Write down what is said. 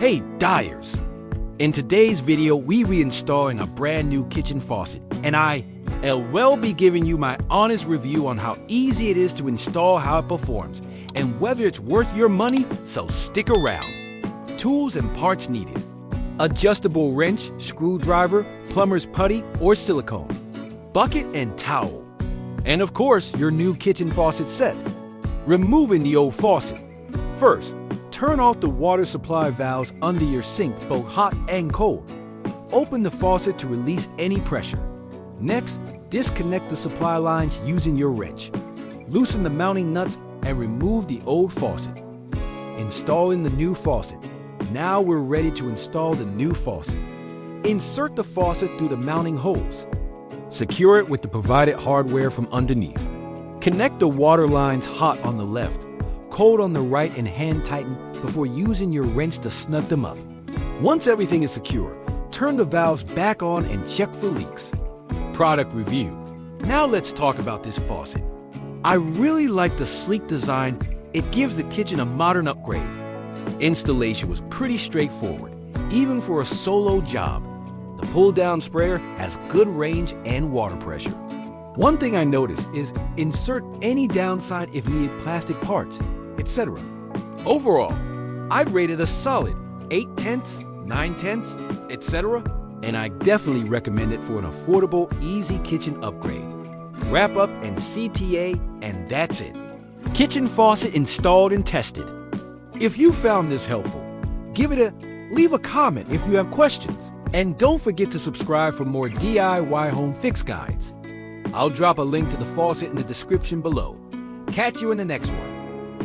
Hey, dyers! In today's video, we reinstalling a brand new kitchen faucet, and will be giving you my honest review on how easy it is to install, how it performs, and whether it's worth your money, so stick around. Tools and parts needed: adjustable wrench, screwdriver, plumber's putty, or silicone, bucket and towel, and of course, your new kitchen faucet set. Removing the old faucet. First, turn off the water supply valves under your sink, both hot and cold. Open the faucet to release any pressure. Next, disconnect the supply lines using your wrench. Loosen the mounting nuts and remove the old faucet. Installing the new faucet. Now we're ready to install the new faucet. Insert the faucet through the mounting holes. Secure it with the provided hardware from underneath. Connect the water lines hot on the left, cold on the right, and hand tighten before using your wrench to snug them up. Once everything is secure, turn the valves back on and check for leaks. Product review. Now let's talk about this faucet. I really like the sleek design. It gives the kitchen a modern upgrade. Installation was pretty straightforward, even for a solo job. The pull-down sprayer has good range and water pressure. One thing I noticed is insert any downside if needed plastic parts, etc. Overall, I'd rate it a solid 8/10, 9/10, etc. And I definitely recommend it for an affordable, easy kitchen upgrade. Wrap up and CTA, and that's it. Kitchen faucet installed and tested. If you found this helpful, leave a comment if you have questions. And don't forget to subscribe for more DIY home fix guides. I'll drop a link to the faucet in the description below. Catch you in the next one.